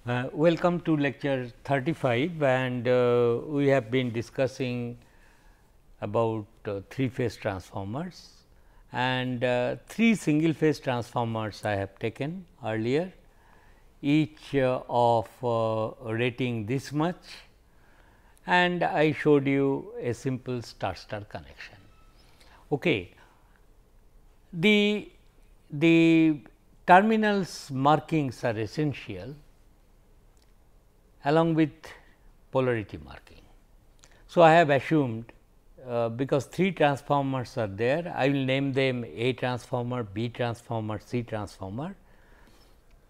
Welcome to lecture 35, and we have been discussing about 3 phase transformers, and 3 single phase transformers I have taken earlier, each of rating this much, and I showed you a simple star star connection. Okay. The terminals markings are essential along with polarity marking. So, I have assumed because 3 transformers are there, I will name them A transformer, B transformer, C transformer.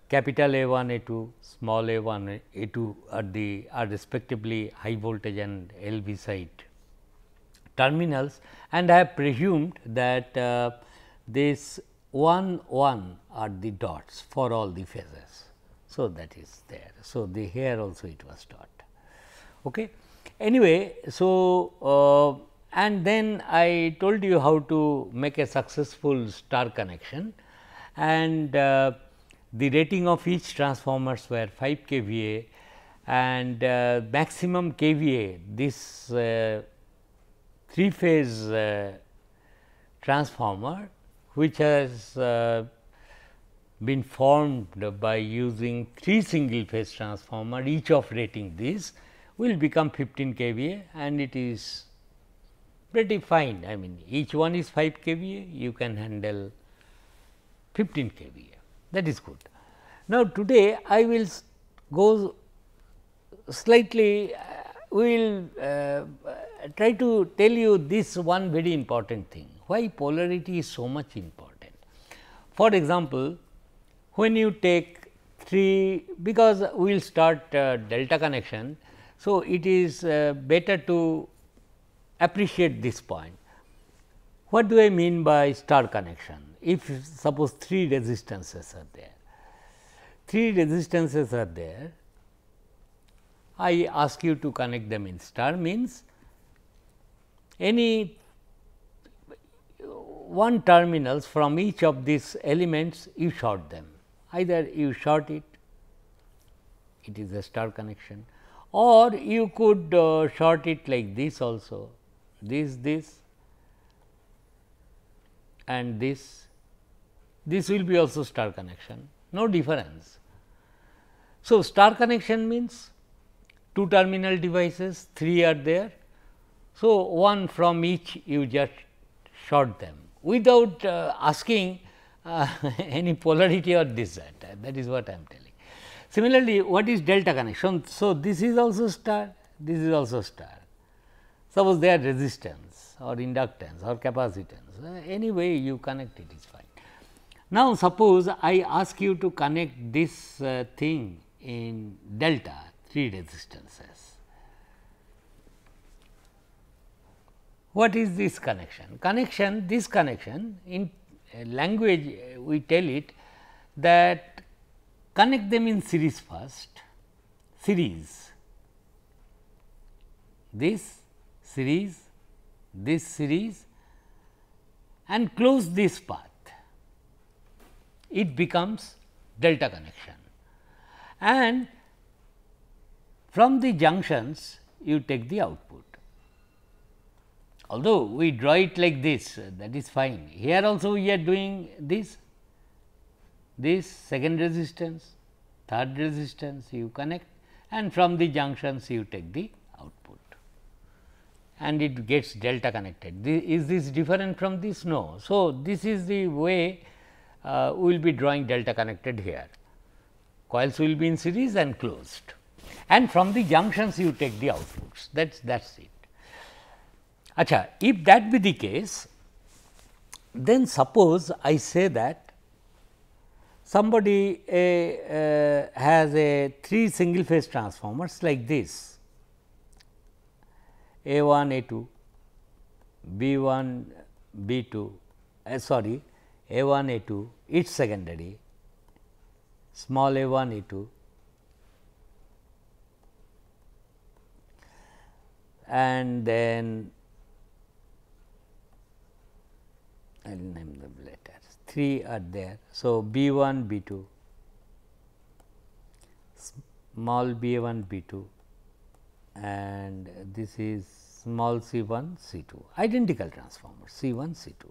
Capital A1, A2, small a1, A2 are respectively high voltage and LV side terminals, and I have presumed that this 1 1 are the dots for all the phases. So, that is there. So, here also it was dot. Okay. Anyway, so and then I told you how to make a successful star connection, and the rating of each transformers were 5 kVA, and maximum kVA this 3 phase transformer, which has been formed by using 3 single phase transformer, each of rating this, will become 15 kVA, and it is pretty fine. I mean, each one is 5 kVA, you can handle 15 kVA, that is good. Now, today I will go slightly, we will try to tell you this one very important thing, why polarity is so much important. For example, when you take 3, because we will start delta connection. So, it is better to appreciate this point. What do I mean by star connection? If suppose 3 resistances are there, 3 resistances are there, I ask you to connect them in star, means any one terminals from each of these elements you short them, either you short it, it is a star connection, or you could short it like this also, this and this will be also star connection, no difference. So, star connection means 2 terminal devices, 3 are there. So, one from each you just short them without asking any polarity or this that is what I am telling. Similarly, what is delta connection? So, this is also star, this is also star. Suppose they are resistance or inductance or capacitance, any way you connect it is fine. Now, suppose I ask you to connect this thing in delta 3 resistances. What is this connection? This connection in language we tell it that connect them in series first, series, this series and close this path, it becomes delta connection, and from the junctions you take the output. Although we draw it like this, that is fine. Here also we are doing this second resistance, third resistance you connect, and from the junctions you take the output, and it gets delta connected. Is this different from this? No. So, this is the way we will be drawing delta connected here. Coils will be in series and closed, and from the junctions you take the outputs, that is it. Achha, if that be the case, then suppose I say that somebody has a 3 single phase transformers like this, A1, A2, B1, B2, sorry, A1, A2, its secondary, small a1, A2, and then I will name them later, 3 are there. So, B1, B2, small b1 b2 and this is small c1 c2 identical transformer c1 c2.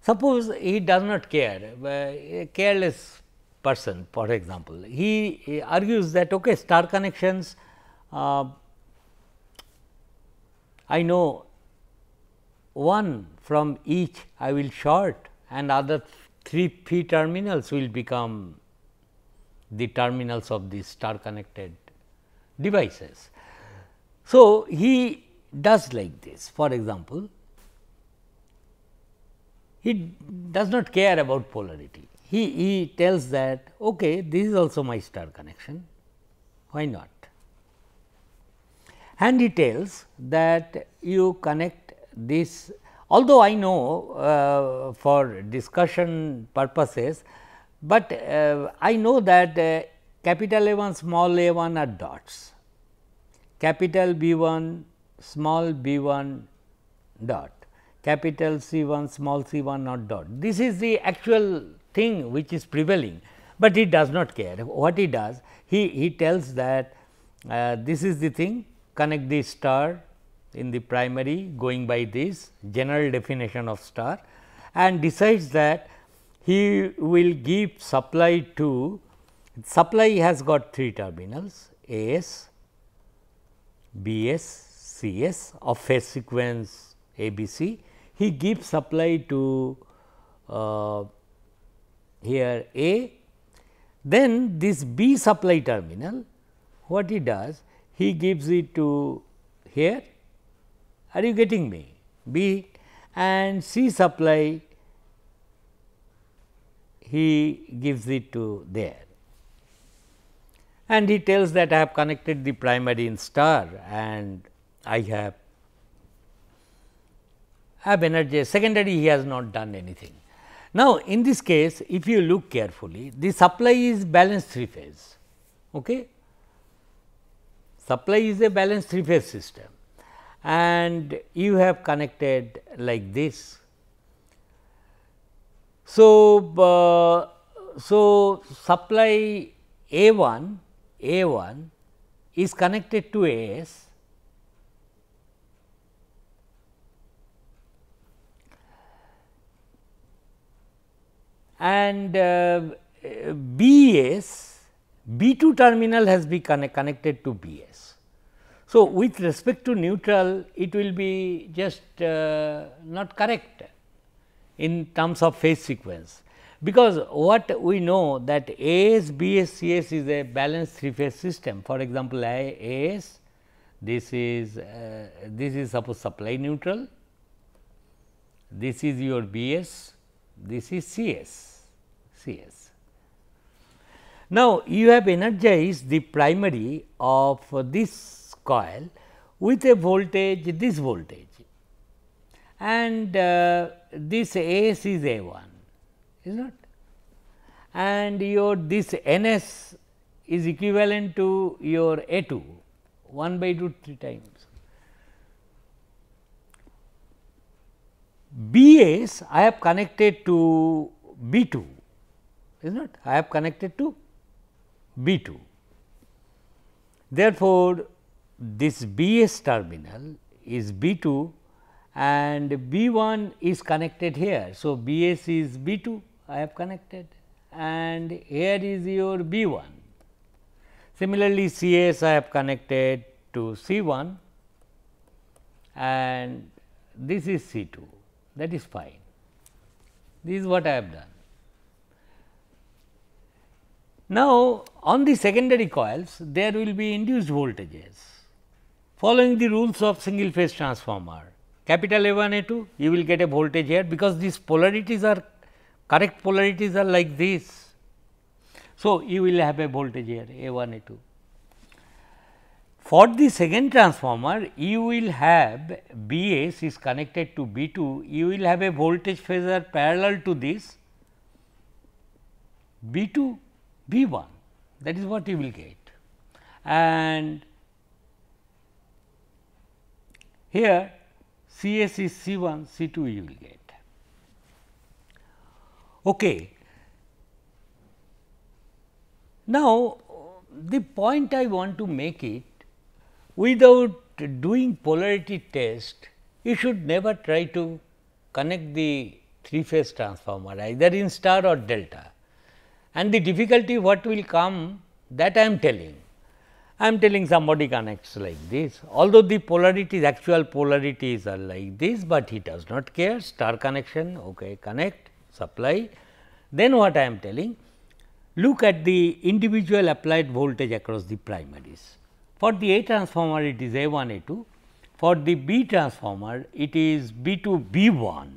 Suppose he does not care, a careless person for example, he argues that okay, star connections I know one from each I will short and other 3 p terminals will become the terminals of these star connected devices. So, he does like this. For example, he does not care about polarity. He tells that okay, this is also my star connection, why not? And he tells that you connect this, although I know for discussion purposes, but I know that capital A1 small a1 are dots, capital B1 small b1 dot, capital C1 small c1 not dot. This is the actual thing which is prevailing, but he does not care. What he does? He tells that this is the thing, connect the star in the primary going by this general definition of star and decides that he will give supply to, supply has got 3 terminals AS, BS, CS of phase sequence ABC. He gives supply to here A, then this B supply terminal, what he does? He gives it to here, are you getting me? B, and C supply he gives it to there, and he tells that I have connected the primary in star and I have energy. Secondary he has not done anything. Now, in this case if you look carefully, the supply is balanced 3 phase. Okay? Supply is a balanced 3 phase system and you have connected like this. So, supply A1 is connected to AS and BS B2 terminal has been connected to BS. So, with respect to neutral it will be just not correct in terms of phase sequence, because what we know that AS, BS, CS is a balanced 3 phase system. For example, AS this is suppose supply neutral, this is your BS, this is CS. Now, you have energized the primary of this coil with a voltage, this voltage, and this AS is A1, is not, and your this NS is equivalent to your A2 1 by root 3 times. BS I have connected to B2, is not, I have connected to B2. Therefore, this BS terminal is B2 and B1 is connected here. So, BS is B2 I have connected and here is your B1. Similarly, CS I have connected to C1 and this is C2, that is fine. This is what I have done. Now, on the secondary coils there will be induced voltages following the rules of single phase transformer. Capital A1 A2 you will get a voltage here, because these polarities are correct polarities are like this. So, you will have a voltage here A1 A2. For the second transformer you will have BS is connected to B2, you will have a voltage phasor parallel to this B2 B1, that is what you will get, and here CS is C1 C2 you will get. Okay. Now, the point I want to make it, without doing polarity test, you should never try to connect the 3-phase transformer either in star or delta, and the difficulty what will come, that I am telling. I am telling somebody connects like this, although the polarities, actual polarities are like this, but he does not care, star connection, okay, connect, supply. Then what I am telling, look at the individual applied voltage across the primaries. For the A transformer it is A1, A2, for the B transformer it is B2, B1,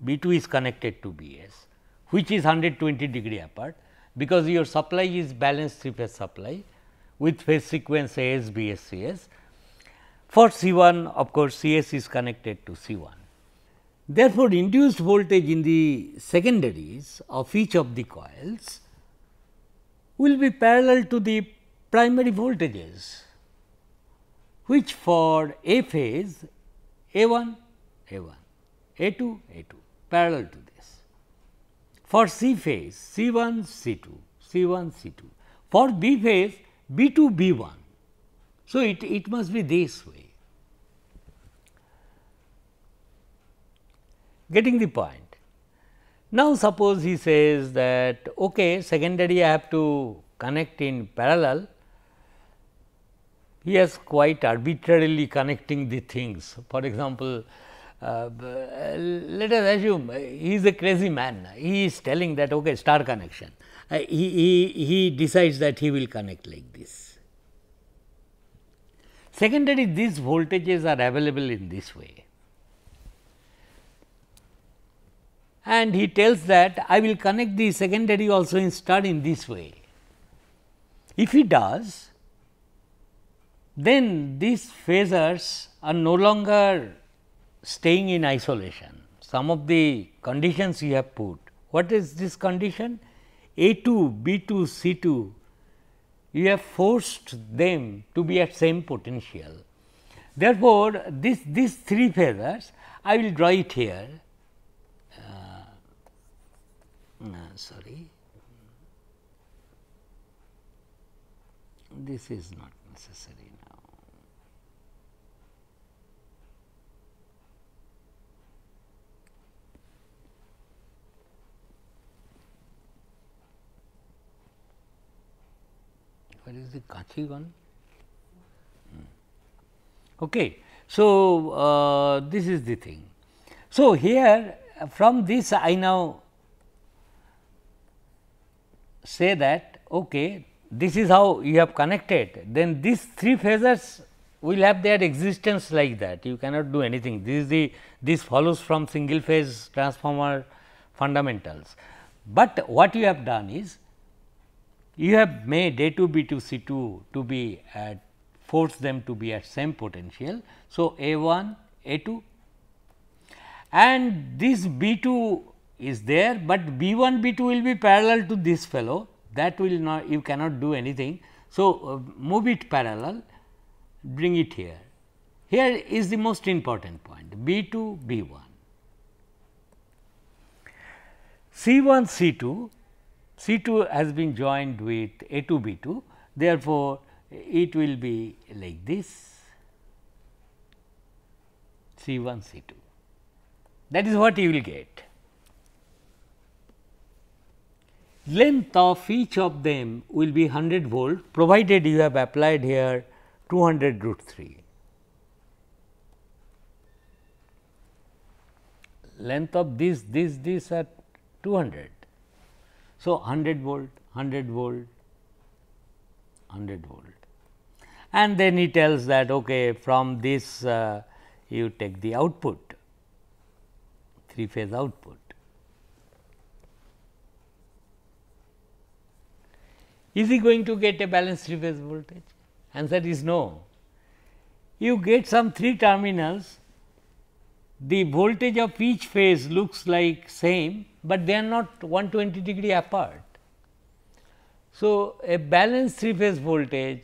B2 is connected to Bs, which is 120 degree apart, because your supply is balanced 3-phase supply with phase sequence AS, BS, CS. For C1, of course, CS is connected to C1. Therefore, induced voltage in the secondaries of each of the coils will be parallel to the primary voltages, which for A phase A1, A1, A2, A2, parallel to this. For C phase C1, C2, C1, C2. For B phase B2, B1. So, it must be this way. Getting the point. Now, suppose he says that okay, secondary I have to connect in parallel. He is quite arbitrarily connecting the things. For example, let us assume he is a crazy man. He is telling that okay, star connection. He decides that he will connect like this. Secondary, these voltages are available in this way, and he tells that I will connect the secondary also in star in this way. If he does, then these phasors are no longer staying in isolation. Some of the conditions you have put. What is this condition? A2, B2, C2, you have forced them to be at same potential. Therefore, these 3 phasors, I will draw it here. Sorry, this is not necessary now. What is the Kachi one? Okay. So, this is the thing. So, here from this I now say that okay, this is how you have connected, then these 3 phasors will have their existence like that, you cannot do anything. This follows from single phase transformer fundamentals, but what you have done is you have made A2, B2, C2 to be at, force them to be at same potential. So, A1, A2 and this B2 is there, but B1, B2 will be parallel to this fellow, that will not, you cannot do anything. So, move it parallel, bring it here. Here is the most important point, B2, B1. C1, C2, C2 has been joined with A2, B2, therefore, it will be like this C1, C2, that is what you will get. Length of each of them will be 100 volt, provided you have applied here 200 root 3. Length of this are 200. So, 100 volt, 100 volt, 100 volt, and then he tells that okay, from this you take the output, 3-phase output. Is he going to get a balanced 3-phase voltage? Answer is no. You get some 3 terminals, the voltage of each phase looks like same, but they are not 120 degree apart. So, a balanced 3-phase voltage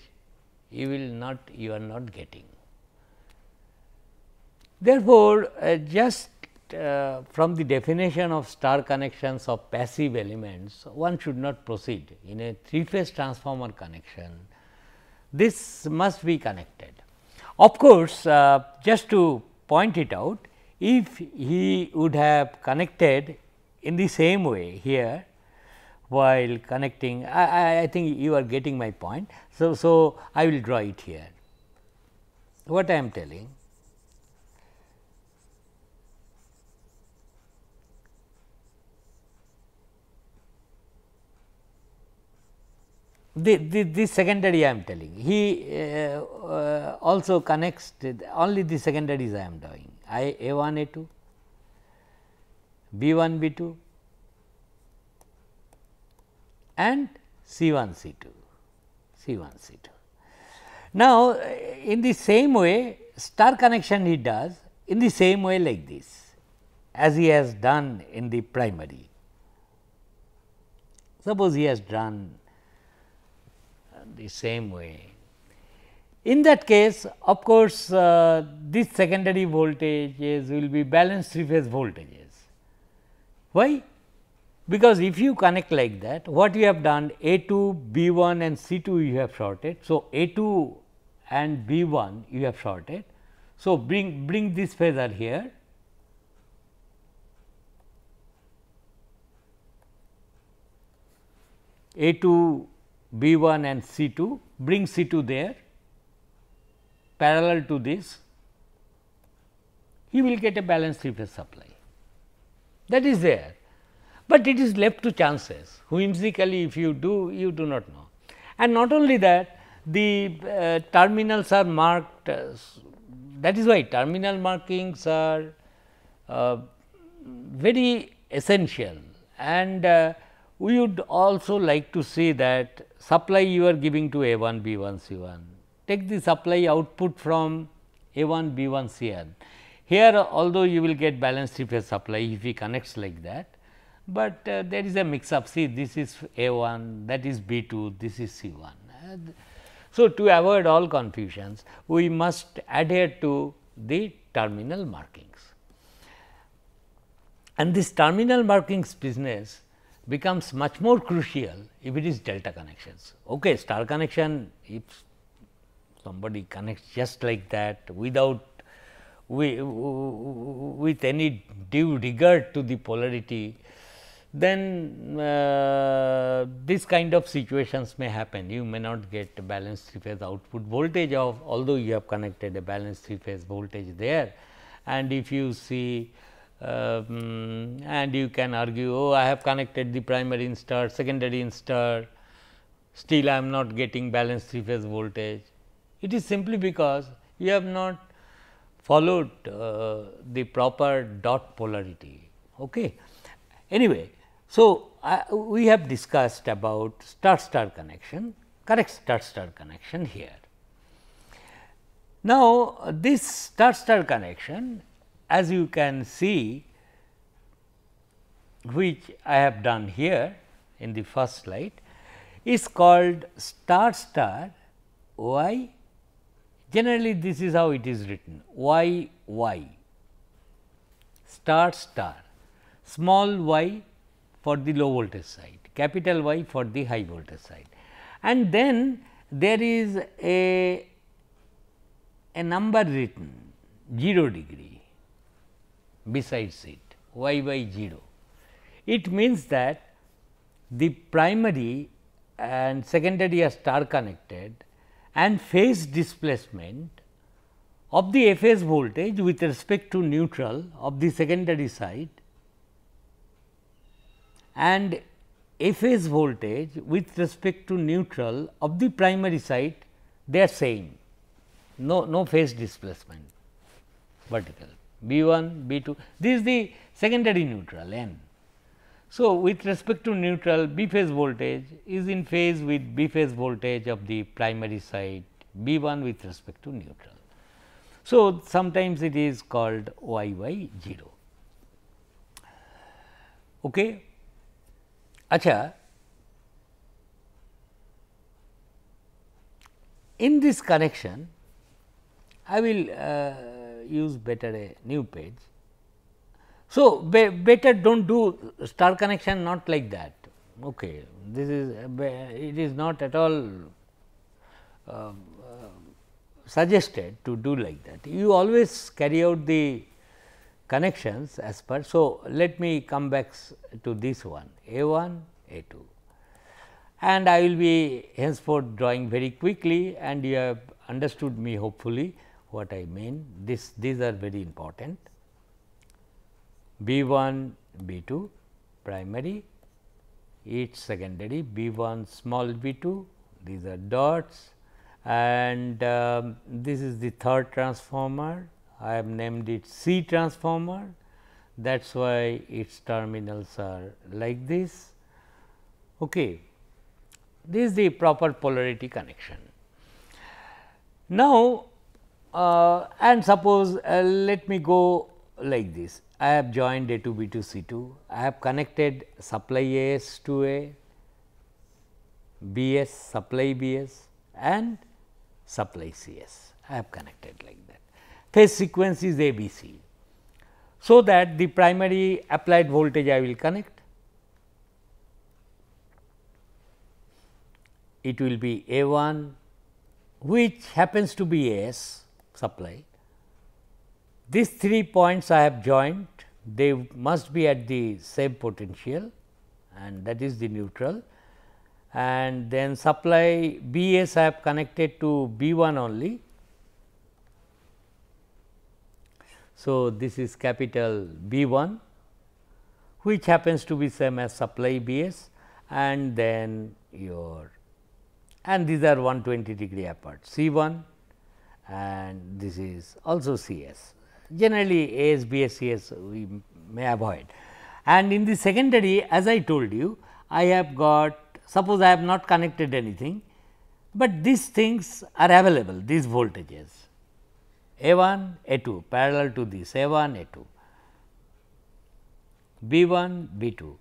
you are not getting. Therefore, just from the definition of star connections of passive elements, one should not proceed. In a 3-phase transformer connection, this must be connected. Of course, just to point it out, if he would have connected in the same way here while connecting, I think you are getting my point. So, I will draw it here. What I am telling, this secondary I am telling, he also connects only the secondaries I am drawing, A1 A2, B1 B2 and C1 C2. Now, in the same way star connection he does in the same way like this, as he has done in the primary. Suppose he has done the same way. In that case, of course, this secondary voltages will be balanced 3-phase voltages. Why? Because if you connect like that, what you have done, A2, B1 and C2 you have shorted. So, A2 and B1 you have shorted. So, bring this phasor here, A2, B1 and C2, bring C2 there parallel to this, he will get a balanced 3-phase supply, that is there, but it is left to chances. Whimsically if you do, you do not know. And not only that, the terminals are marked, that is why terminal markings are very essential, and we would also like to see that supply you are giving to A1, B1, C1, take the supply output from A1, B1, C1. Here although you will get balanced 3-phase supply if he connects like that, but there is a mix up, see this is A1, that is B2, this is C1. So, to avoid all confusions, we must adhere to the terminal markings, and this terminal markings business becomes much more crucial if it is delta connections. Okay, star connection, if somebody connects just like that without with any due regard to the polarity, then this kind of situations may happen. You may not get a balanced 3-phase output voltage of, although you have connected a balanced 3-phase voltage there, and if you see and you can argue, oh, I have connected the primary in star, secondary in star, still I am not getting balanced 3-phase voltage. It is simply because you have not followed the proper dot polarity. Okay. Anyway, so we have discussed about star-star connection, correct star-star connection here. Now, this star-star connection, as you can see, which I have done here in the first slide, is called star-star Y. Generally, this is how it is written, Y Y, star-star, small y for the low voltage side, capital Y for the high voltage side, and then there is a number written 0 degree besides it, y by 0. It means that the primary and secondary are star connected, and phase displacement of the phase voltage with respect to neutral of the secondary side and phase voltage with respect to neutral of the primary side, they are same, no phase displacement vertical, B1, B2, this is the secondary neutral N. So, with respect to neutral, B phase voltage is in phase with B phase voltage of the primary side, B1 with respect to neutral. So, sometimes it is called Y by 0. Okay. Acha, in this connection, I will use better a new page. So, better do not do star connection not like that. Okay. This is it is not at all suggested to do like that. You always carry out the connections as per. So, let me come back to this one A 1 A 2 and I will be henceforth drawing very quickly and you have understood me hopefully what I mean. These are very important. B 1 B 2 primary, each secondary, B 1 small b 2, these are dots and this is the third transformer. I have named it C transformer, that is why its terminals are like this. Okay. This is the proper polarity connection. Now, and suppose let me go like this. I have joined A 2 B 2 C 2, I have connected supply A S to A, B S supply B S and supply C S. I have connected like that. Phase sequence is A B C. So, that the primary applied voltage I will connect, it will be A 1 which happens to be A S supply. These 3 points I have joined, they must be at the same potential and that is the neutral, and then supply B S I have connected to B 1 only. So, this is capital B 1 which happens to be same as supply B S and then your, and these are 120 degree apart C 1 and this is also C S. Generally A S, B S, C S we may avoid. And in the secondary, as I told you, I have got, suppose I have not connected anything, but these things are available, these voltages A 1 A 2 parallel to this A 1 A 2, B 1 B 2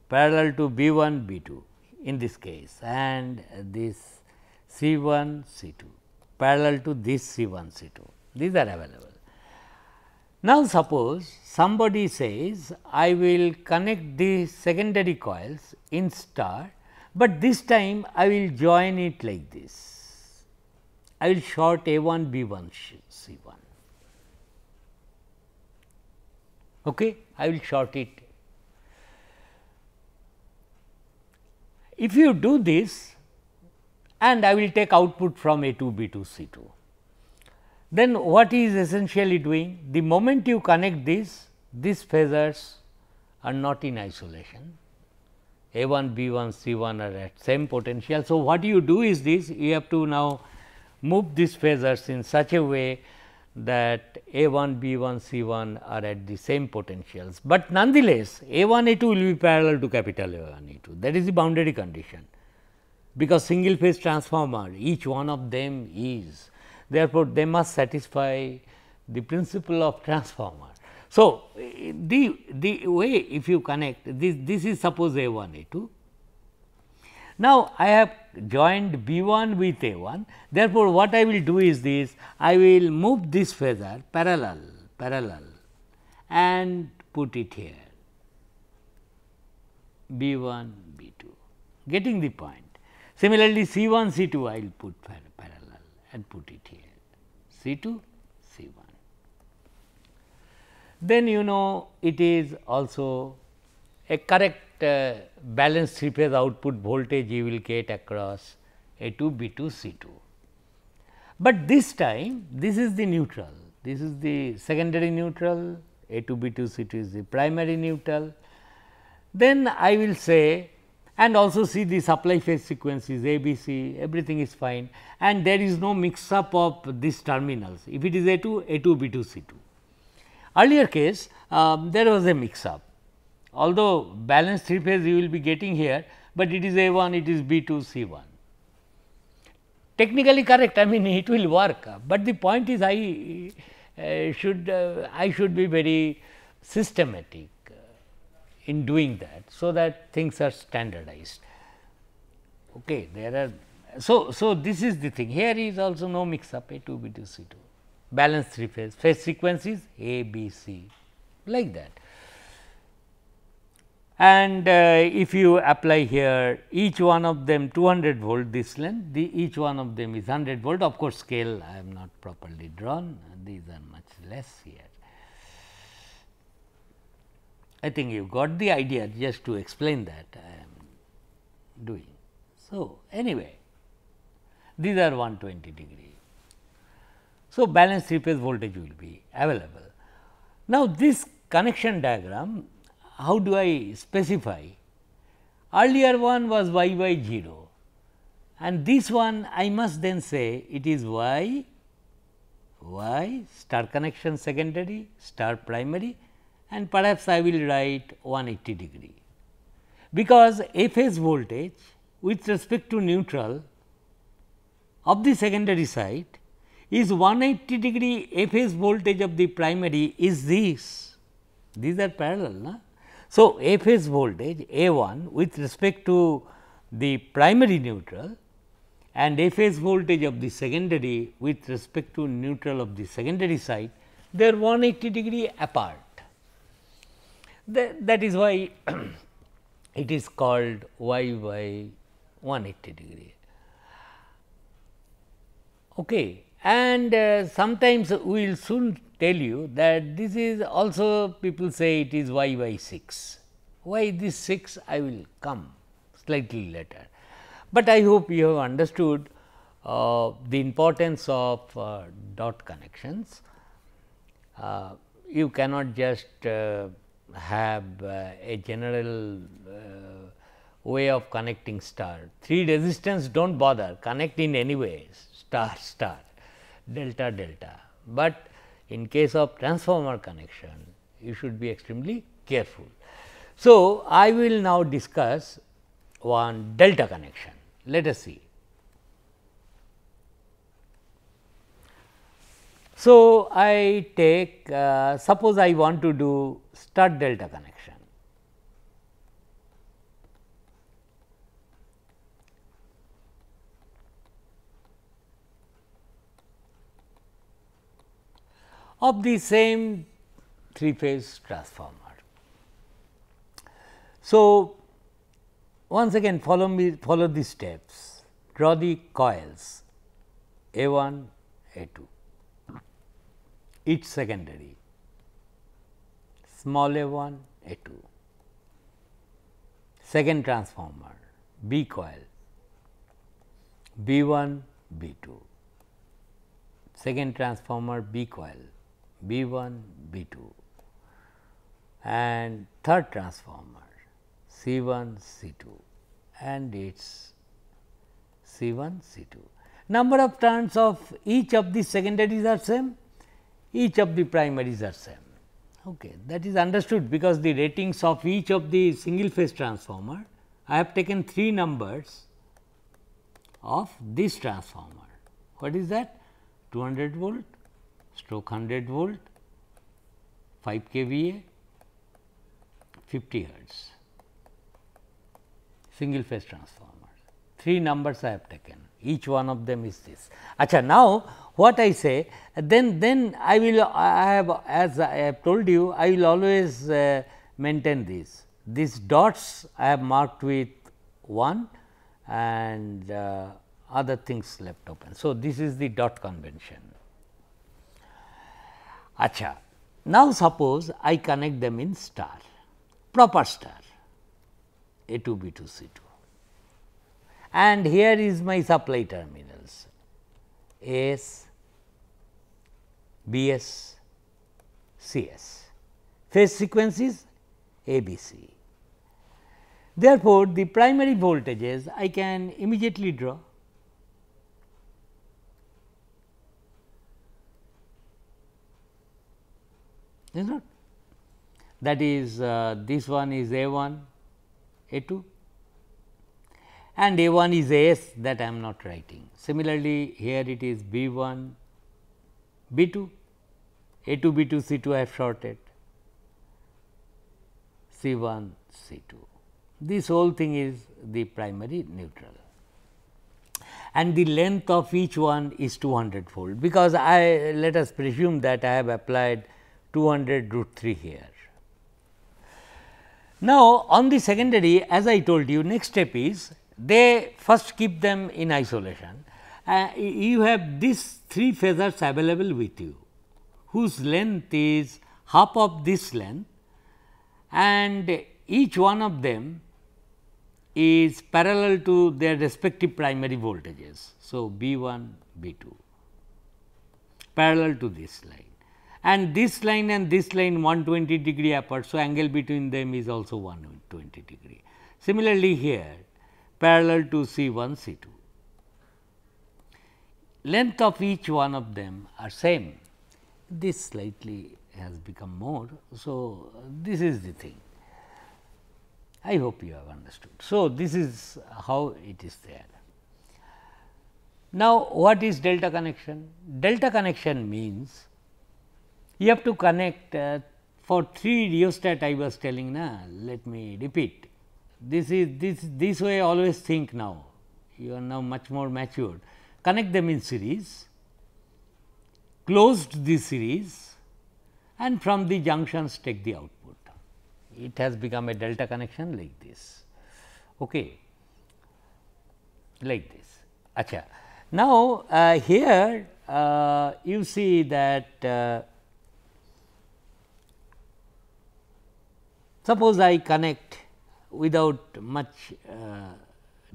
parallel to B 1 B 2 in this case, and this C 1 C 2 parallel to this C 1 C 2, these are available. Now, suppose somebody says I will connect the secondary coils in star, but this time I will join it like this. I will short A 1 B 1 C 1. Okay, I will short it. If you do this and I will take output from A 2 B 2 C 2. Then what he is essentially doing? The moment you connect this, these phasors are not in isolation. A 1, B 1, C 1 are at same potential. So, what you do is this, you have to now move these phasors in such a way that A 1, B 1, C 1 are at the same potentials, but nonetheless A 1 A 2 will be parallel to capital A 1 A 2, that is the boundary condition, because single phase transformer each one of them is. Therefore, they must satisfy the principle of transformer. So, the way if you connect this is suppose A 1 A 2. Now, I have joined B 1 with A 1. Therefore, what I will do is this, I will move this phasor parallel and put it here B 1 B 2, getting the point. Similarly, C 1 C 2 I will put parallel and put it here C 2 C 1. Then you know it is also a correct balanced 3 phase output voltage you will get across A 2 B 2 C 2. But this time this is the neutral, this is the secondary neutral, A 2 B 2 C 2 is the primary neutral. Then I will say, and also see the supply phase sequences A B C, everything is fine, and there is no mix up of these terminals. If it is A 2 B 2 C 2. Earlier case there was a mix up, although balanced 3 phase you will be getting here, but it is A 1, it is B 2 C 1. Technically correct, I mean it will work, but the point is I should be very systematic in doing that, so that things are standardized. Okay, there are so this is the thing. Here is also no mix up A 2 B 2 C 2, balanced 3 phase sequence is A B C like that. And if you apply here each one of them 200 volt this length, each one of them is 100 volt. Of course, scale I have not properly drawn, these are much less here. I think you got the idea, just to explain that I am doing. So, anyway, these are 120 degree. So, balanced 3 phase voltage will be available. Now, this connection diagram, how do I specify? Earlier one was y by 0, and this one I must then say it is y star connection secondary, star primary, and perhaps I will write 180 degree, because a phase voltage with respect to neutral of the secondary side is 180 degree a phase voltage of the primary is this. These are parallel. Na? So, a phase voltage A 1 with respect to the primary neutral and a phase voltage of the secondary with respect to neutral of the secondary side, they are 180 degree apart. That is why it is called y by 180 degree. Okay. And sometimes we will soon tell you that this is also, people say it is y by 6. Why this 6 I will come slightly later, but I hope you have understood the importance of dot connections. You cannot just have a general way of connecting star. 3 resistance do not bother, connect in any way, star star, delta delta, but in case of transformer connection you should be extremely careful. So, I will now discuss one delta connection. Let us see. So, I take suppose I want to do star delta connection. Of the same 3 phase transformer. So, once again follow the steps, draw the coils A 1, A 2, each secondary, small a 1, A 2, second transformer B coil, B 1, B 2, second transformer B coil, B 1, B 2, and third transformer C 1, C 2, and its C 1, C 2. Number of turns of each of the secondaries are same, each of the primaries are same. Okay. That is understood, because the ratings of each of the single phase transformer, I have taken 3 numbers of this transformer. What is that? 200 volt, stroke 100 volt, 5 kVA, 50 hertz, single phase transformers. 3 numbers I have taken, each one of them is this. Acha, now, what I say, then I will, I have, as I have told you, I will always maintain this. These dots I have marked with 1 and other things left open. So, this is the dot convention. Acha. Now, suppose I connect them in star, proper star, A 2, B 2, C 2, and here is my supply terminals AS, BS, CS, phase sequence is ABC. Therefore, the primary voltages I can immediately draw. Is not? That is this one is A 1, A 2, and A 1 is A S, that I am not writing. Similarly, here it is B 1, B 2, A 2, B 2, C 2 I have shorted, C 1, C 2. This whole thing is the primary neutral, and the length of each one is 200 volt, because I, let us presume that I have applied 200 root 3 here. Now, on the secondary, as I told you, next step is they first keep them in isolation. You have these 3 phasors available with you, whose length is half of this length, and each one of them is parallel to their respective primary voltages. So, B 1, B 2 parallel to this line, and this line and this line 120 degree apart. So, angle between them is also 120 degree. Similarly, here parallel to C 1, C 2. Length of each one of them are same. This slightly has become more. So, this is the thing. I hope you have understood. So, this is how it is there. Now, what is delta connection? Delta connection means you have to connect for 3 rheostat I was telling na, let me repeat. This way always think now, you are now much more matured. Connect them in series, closed the series, and from the junctions take the output. It has become a delta connection like this. Okay. Like this. Achha. Now, here you see that suppose I connect without much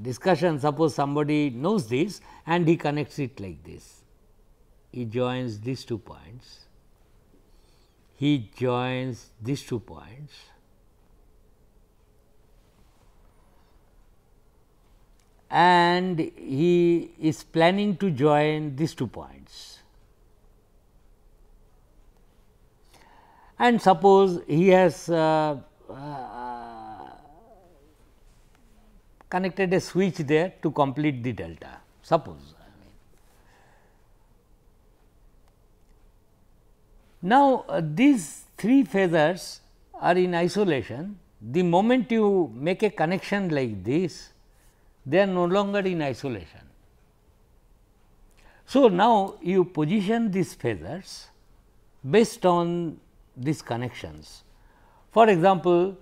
discussion, suppose somebody knows this and he connects it like this. He joins these 2 points, he joins these 2 points, and he is planning to join these 2 points. And suppose he has connected a switch there to complete the delta, suppose. Now, these 3 phasors are in isolation. The moment you make a connection like this, they are no longer in isolation. So, now you position these phasors based on these connections. For example,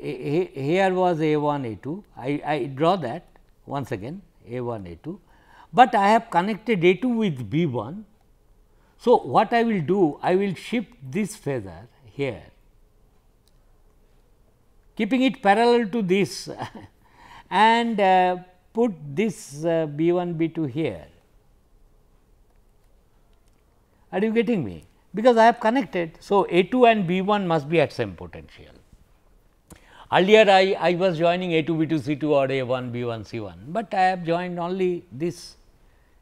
here was A 1 A 2, I draw that once again A 1 A 2, but I have connected A 2 with B 1. So, what I will do? I will shift this phasor here, keeping it parallel to this and put this B 1 B 2 here. Are you getting me? Because I have connected. So, A 2 and B 1 must be at same potential. Earlier I was joining A 2 B 2 C 2 or A 1 B 1 C 1, but I have joined only this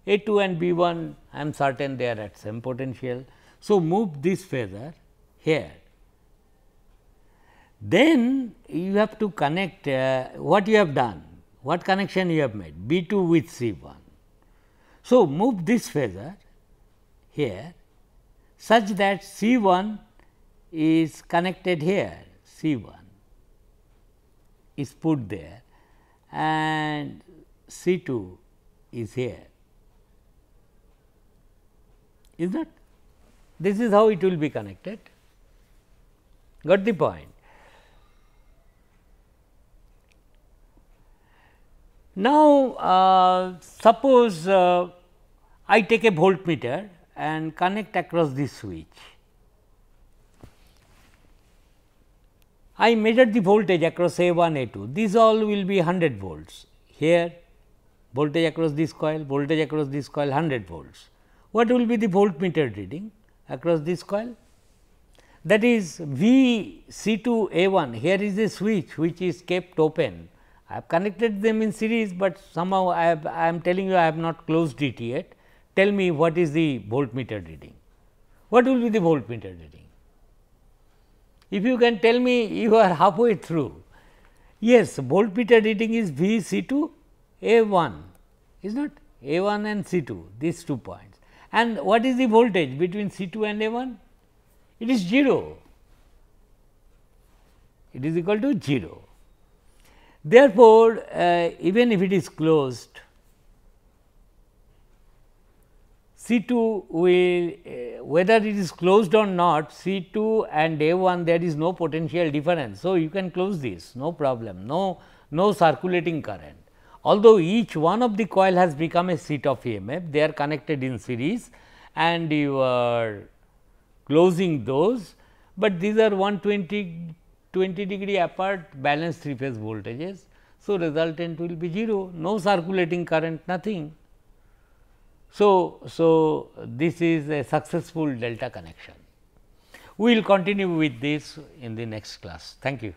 A 2 and B 1, I am certain they are at same potential. So, move this phasor here. Then you have to connect what you have done, what connection you have made B 2 with C 1. So, move this phasor here such that C 1 is connected here, C 1 is put there and C 2 is here, is that? This is how it will be connected. Got the point? Now, suppose I take a voltmeter and connect across this switch. I measure the voltage across A 1 A 2, these all will be 100 volts. Here voltage across this coil, voltage across this coil 100 volts. What will be the voltmeter reading across this coil? That is V C 2 A 1, here is a switch which is kept open. I have connected them in series, but somehow I am telling you I have not closed it yet. Tell me what is the voltmeter reading? What will be the voltmeter reading? If you can tell me, you are halfway through. Yes, voltmeter reading is V C 2 A 1, is not A 1 and C 2, these 2 points. And what is the voltage between C 2 and A 1? It is 0, it is equal to 0. Therefore, even if it is closed, C2 will whether it is closed or not, C2 and A1 there is no potential difference. So, you can close this, no problem, no circulating current. Although each one of the coil has become a seat of EMF, they are connected in series and you are closing those, but these are 20 degree apart balanced 3 phase voltages. So, resultant will be 0, no circulating current, nothing. So, this is a successful delta connection. We will continue with this in the next class. Thank you.